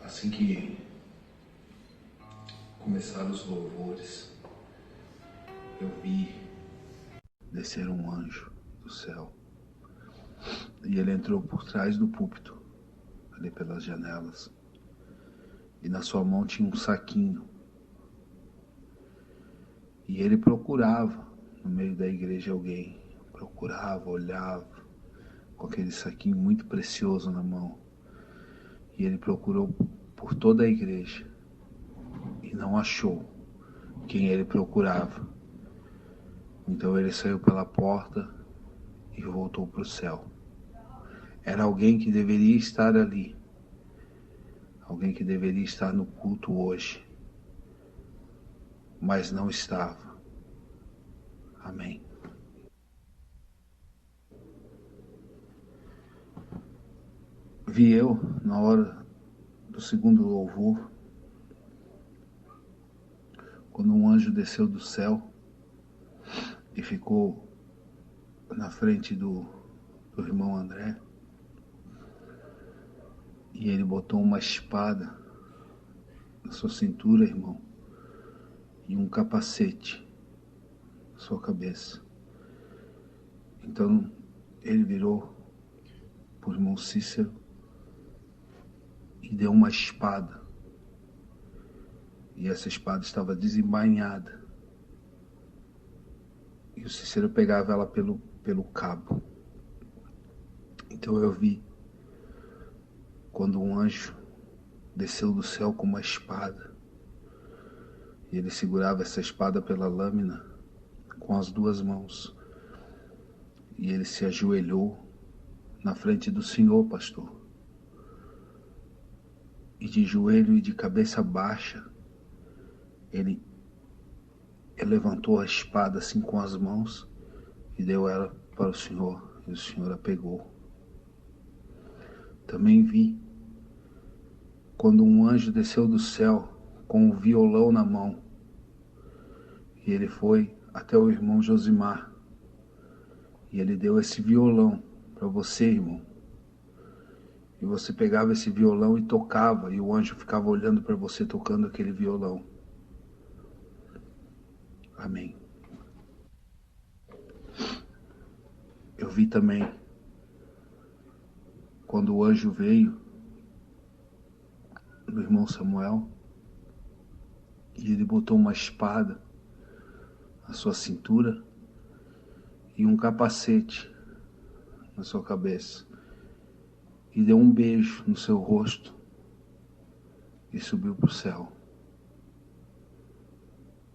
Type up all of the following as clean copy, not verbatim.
Assim que começaram os louvores, eu vi descer um anjo do céu. E ele entrou por trás do púlpito, ali pelas janelas. E na sua mão tinha um saquinho. E ele procurava no meio da igreja alguém. Procurava, olhava, com aquele saquinho muito precioso na mão. E ele procurou por toda a igreja e não achou quem ele procurava. Então ele saiu pela porta e voltou para o céu. Era alguém que deveria estar ali, alguém que deveria estar no culto hoje, mas não estava. Amém. Vi eu, na hora do segundo louvor, quando um anjo desceu do céu e ficou na frente do irmão André, e ele botou uma espada na sua cintura, irmão, e um capacete na sua cabeça. Então ele virou para o irmão Cícero e deu uma espada. E essa espada estava desembainhada. E o Cícero pegava ela pelo cabo. Então eu vi quando um anjo desceu do céu com uma espada. E ele segurava essa espada pela lâmina com as duas mãos. E ele se ajoelhou na frente do Senhor, pastor. E de joelho e de cabeça baixa, ele levantou a espada assim com as mãos e deu ela para o Senhor. E o Senhor a pegou. Também vi quando um anjo desceu do céu com um violão na mão. E ele foi até o irmão Josimar. E ele deu esse violão para você, irmão. E você pegava esse violão e tocava, e o anjo ficava olhando para você tocando aquele violão. Amém. Eu vi também quando o anjo veio do irmão Samuel e ele botou uma espada na sua cintura e um capacete na sua cabeça e deu um beijo no seu rosto e subiu para o céu.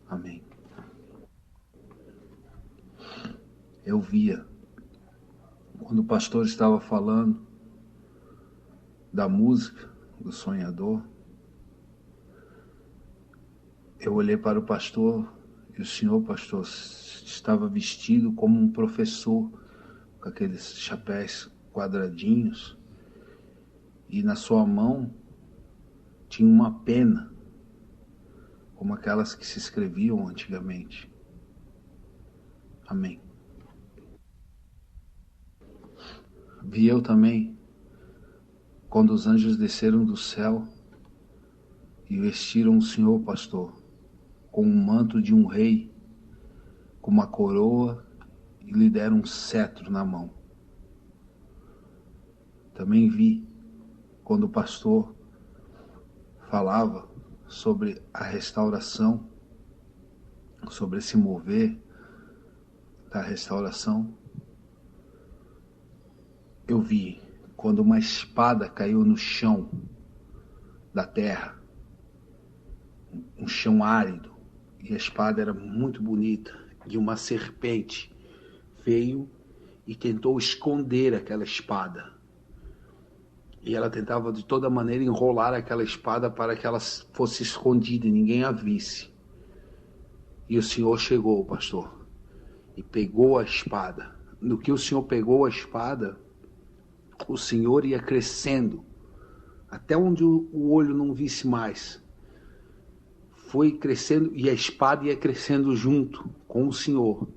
Amém. Eu via quando o pastor estava falando da música do sonhador, eu olhei para o pastor e o senhor pastor estava vestido como um professor, com aqueles chapéus quadradinhos, e na sua mão tinha uma pena, como aquelas que se escreviam antigamente. Amém. Vi eu também quando os anjos desceram do céu e vestiram o Senhor, pastor, com um manto de um rei, com uma coroa, e lhe deram um cetro na mão. Também vi quando o pastor falava sobre a restauração, sobre esse mover da restauração. Eu vi quando uma espada caiu no chão da terra, um chão árido, e a espada era muito bonita, e uma serpente veio e tentou esconder aquela espada. E ela tentava de toda maneira enrolar aquela espada para que ela fosse escondida e ninguém a visse. E o Senhor chegou, pastor, e pegou a espada. No que o Senhor pegou a espada, o Senhor ia crescendo, até onde o olho não visse mais. Foi crescendo e a espada ia crescendo junto com o Senhor.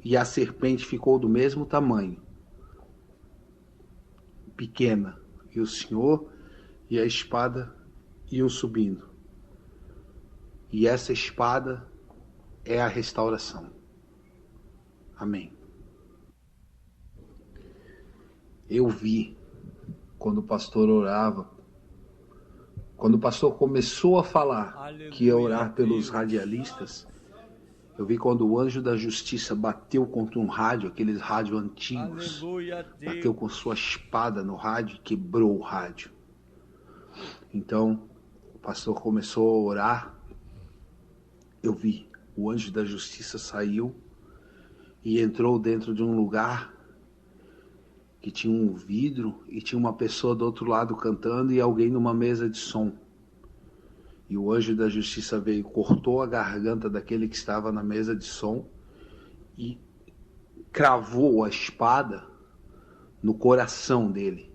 E a serpente ficou do mesmo tamanho, pequena. E o Senhor e a espada iam subindo. E essa espada é a restauração. Amém. Eu vi, quando o pastor orava, quando o pastor começou a falar que ia orar pelos radialistas, eu vi quando o anjo da justiça bateu contra um rádio, aqueles rádios antigos, bateu com sua espada no rádio e quebrou o rádio. Então, o pastor começou a orar, eu vi, o anjo da justiça saiu e entrou dentro de um lugar que tinha um vidro e tinha uma pessoa do outro lado cantando e alguém numa mesa de som. E o anjo da justiça veio, cortou a garganta daquele que estava na mesa de som e cravou a espada no coração dele.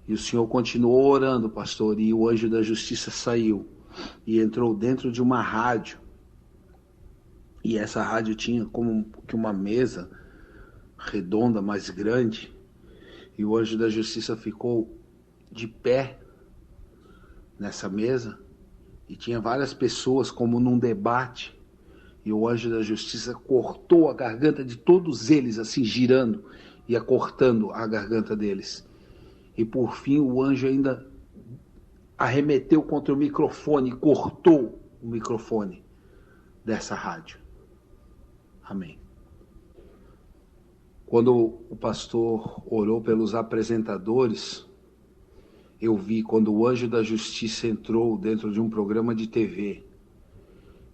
E o Senhor continuou orando, pastor, e o anjo da justiça saiu e entrou dentro de uma rádio. E essa rádio tinha como que uma mesa redonda, mais grande, e o anjo da justiça ficou de pé nessa mesa, e tinha várias pessoas como num debate, e o anjo da justiça cortou a garganta de todos eles, assim girando, ia cortando a garganta deles. E por fim o anjo ainda arremeteu contra o microfone, cortou o microfone dessa rádio. Amém. Quando o pastor orou pelos apresentadores, eu vi quando o anjo da justiça entrou dentro de um programa de TV.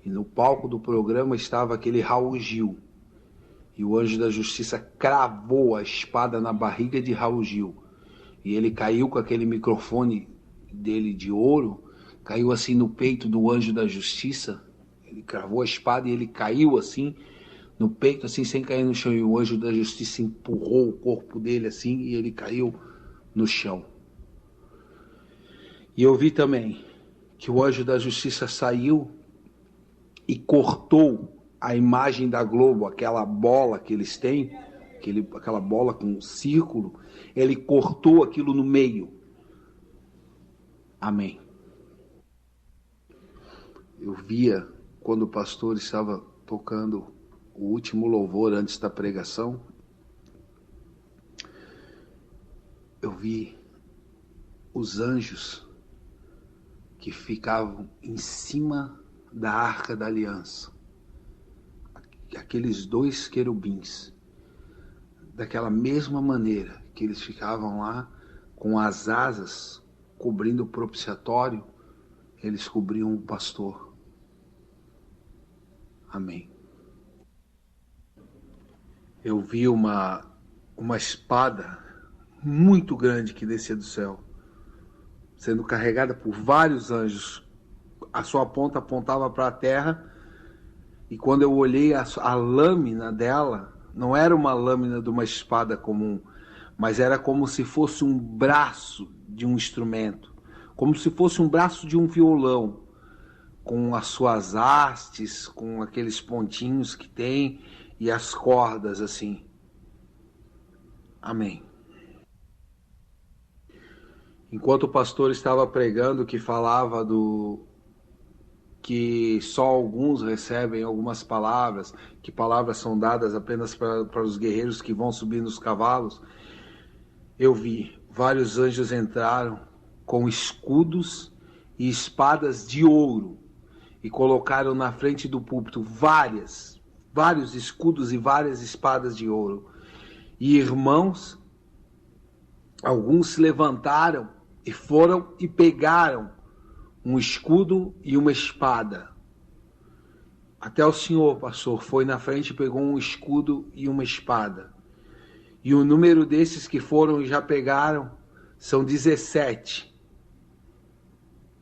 E no palco do programa estava aquele Raul Gil. E o anjo da justiça cravou a espada na barriga de Raul Gil. E ele caiu com aquele microfone dele de ouro, caiu assim no peito do anjo da justiça. Ele cravou a espada e ele caiu assim no peito, assim, sem cair no chão, e o anjo da justiça empurrou o corpo dele assim, e ele caiu no chão. E eu vi também que o anjo da justiça saiu e cortou a imagem da Globo, aquela bola que eles têm, aquela bola com um círculo, ele cortou aquilo no meio. Amém. Eu via, quando o pastor estava tocando o último louvor antes da pregação, eu vi os anjos que ficavam em cima da Arca da Aliança, aqueles dois querubins, daquela mesma maneira que eles ficavam lá com as asas cobrindo o propiciatório, eles cobriam o pastor. Amém. Eu vi uma espada muito grande que descia do céu, sendo carregada por vários anjos. A sua ponta apontava para a terra, e quando eu olhei a lâmina dela, não era uma lâmina de uma espada comum, mas era como se fosse um braço de um instrumento, como se fosse um braço de um violão, com as suas hastes, com aqueles pontinhos que tem, e as cordas assim. Amém. Enquanto o pastor estava pregando, que falava que só alguns recebem algumas palavras, que palavras são dadas apenas para os guerreiros que vão subir nos cavalos, eu vi vários anjos entraram com escudos e espadas de ouro e colocaram na frente do púlpito vários escudos e várias espadas de ouro. E irmãos, alguns se levantaram e foram e pegaram um escudo e uma espada. Até o senhor, pastor, foi na frente e pegou um escudo e uma espada. E o número desses que foram e já pegaram são 17.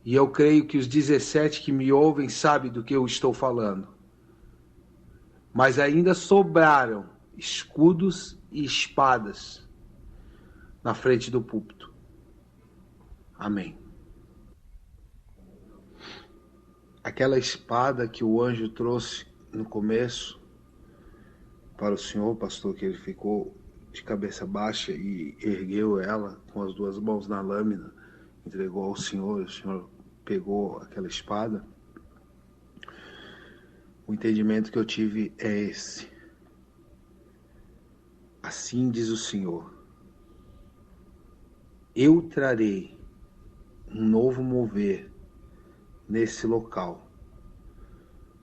E eu creio que os 17 que me ouvem sabem do que eu estou falando. Mas ainda sobraram escudos e espadas na frente do púlpito. Amém. Aquela espada que o anjo trouxe no começo para o senhor, pastor, que ele ficou de cabeça baixa e ergueu ela com as duas mãos na lâmina entregou ao Senhor, o Senhor pegou aquela espada. O entendimento que eu tive é esse. Assim diz o Senhor: eu trarei um novo mover nesse local,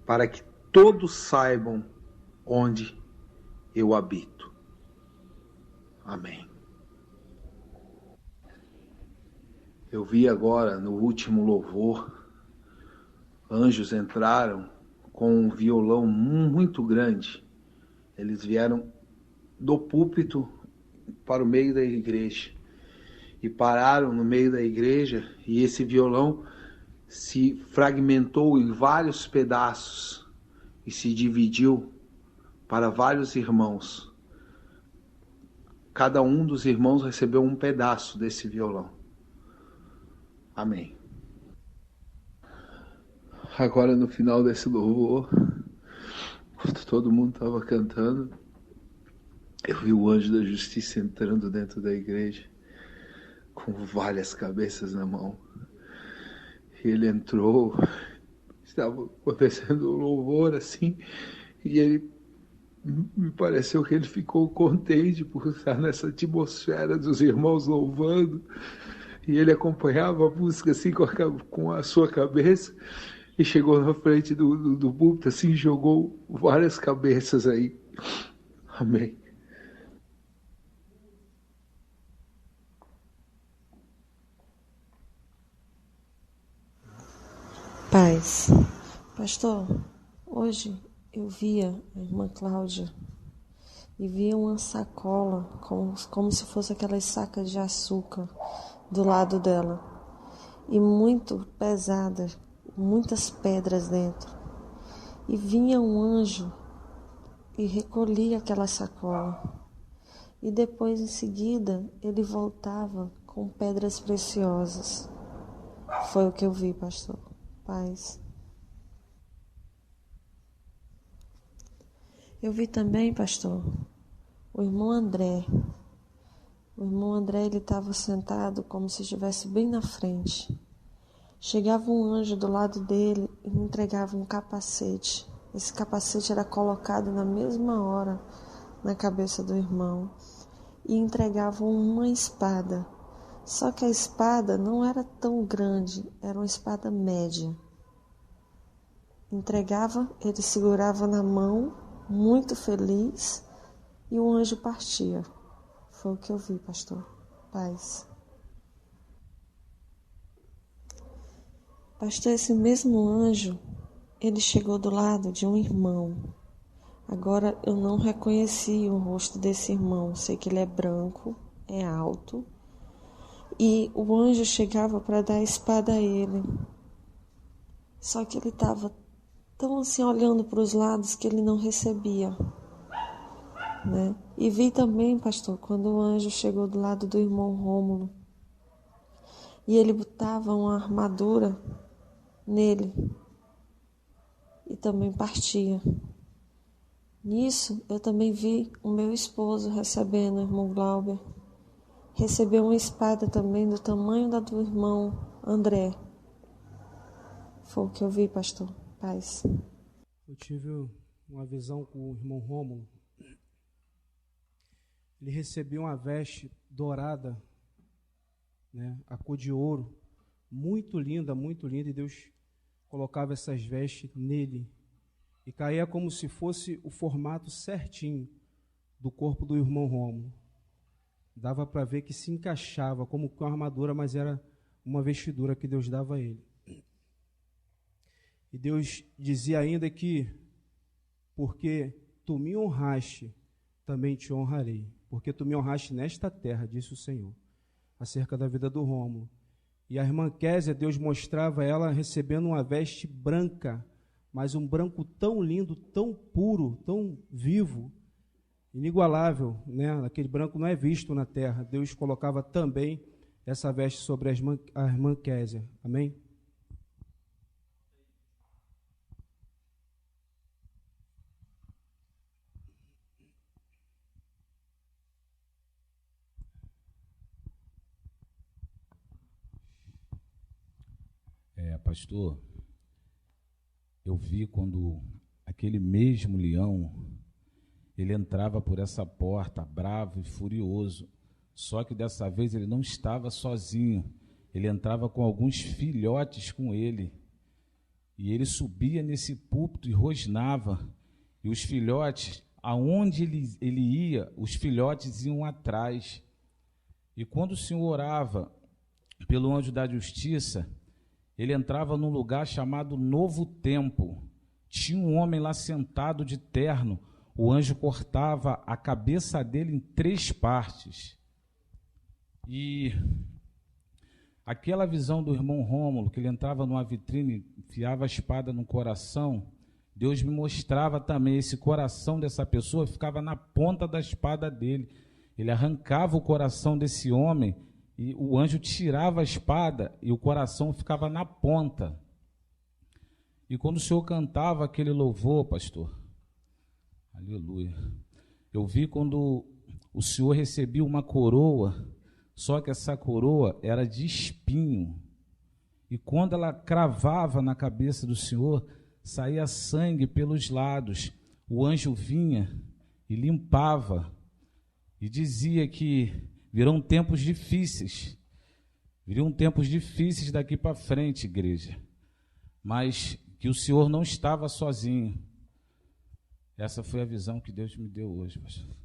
para que todos saibam onde eu habito. Amém. Eu vi agora no último louvor, anjos entraram com um violão muito grande. Eles vieram do púlpito para o meio da igreja e pararam no meio da igreja, e esse violão se fragmentou em vários pedaços e se dividiu para vários irmãos. Cada um dos irmãos recebeu um pedaço desse violão. Amém. Agora, no final desse louvor, quando todo mundo estava cantando, eu vi o anjo da justiça entrando dentro da igreja com várias cabeças na mão. E ele entrou, estava acontecendo um louvor assim, e ele me pareceu que ele ficou contente por estar nessa atmosfera dos irmãos louvando, e ele acompanhava a música assim com a sua cabeça, e chegou na frente do púlpito assim, jogou várias cabeças aí. Amém. Paz. Pastor, hoje eu via a irmã Cláudia e via uma sacola como se fosse aquelas sacas de açúcar do lado dela, e muito pesada, muitas pedras dentro. E vinha um anjo e recolhia aquela sacola. E depois, em seguida, ele voltava com pedras preciosas. Foi o que eu vi, pastor. Paz. Eu vi também, pastor, o irmão André. O irmão André, ele estava sentado como se estivesse bem na frente. Chegava um anjo do lado dele e me entregava um capacete. Esse capacete era colocado na mesma hora na cabeça do irmão. E entregava uma espada. Só que a espada não era tão grande, era uma espada média. Entregava, ele segurava na mão, muito feliz, e o anjo partia. Foi o que eu vi, pastor. Paz. Pastor, esse mesmo anjo, ele chegou do lado de um irmão. Agora eu não reconheci o rosto desse irmão. Sei que ele é branco, é alto. E o anjo chegava para dar a espada a ele. Só que ele estava tão assim olhando para os lados que ele não recebia, né? E vi também, pastor, quando o anjo chegou do lado do irmão Rômulo e ele botava uma armadura nele e também partia. Nisso, eu também vi o meu esposo recebendo, o irmão Glauber. Recebeu uma espada também do tamanho da do irmão André. Foi o que eu vi, pastor. Paz. Eu tive uma visão com o irmão Rômulo. Ele recebeu uma veste dourada, né, a cor de ouro, muito linda, e Deus colocava essas vestes nele. E caía como se fosse o formato certinho do corpo do irmão Rômulo. Dava para ver que se encaixava como com uma armadura, mas era uma vestidura que Deus dava a ele. E Deus dizia ainda que, porque tu me honraste, também te honrarei. Porque tu me honraste nesta terra, disse o Senhor, acerca da vida do Rômulo. E a irmã Késia, Deus mostrava ela recebendo uma veste branca, mas um branco tão lindo, tão puro, tão vivo, inigualável, né? Aquele branco não é visto na terra. Deus colocava também essa veste sobre a irmã Késia. Amém? Pastor, eu vi quando aquele mesmo leão, ele entrava por essa porta bravo e furioso, só que dessa vez ele não estava sozinho, ele entrava com alguns filhotes com ele, e ele subia nesse púlpito e rosnava, e os filhotes, aonde ele ia, os filhotes iam atrás. E quando o Senhor orava pelo anjo da justiça, ele entrava num lugar chamado Novo Tempo. Tinha um homem lá sentado de terno, o anjo cortava a cabeça dele em 3 partes. E aquela visão do irmão Rômulo, que ele entrava numa vitrine, enfiava a espada no coração, Deus me mostrava também esse coração dessa pessoa, ficava na ponta da espada dele. Ele arrancava o coração desse homem e o anjo tirava a espada e o coração ficava na ponta. E quando o Senhor cantava aquele louvor, pastor, aleluia, eu vi quando o Senhor recebia uma coroa, só que essa coroa era de espinho. E quando ela cravava na cabeça do Senhor, saía sangue pelos lados. O anjo vinha e limpava. E dizia que virão tempos difíceis. Viriam tempos difíceis daqui para frente, igreja. Mas que o Senhor não estava sozinho. Essa foi a visão que Deus me deu hoje, pastor.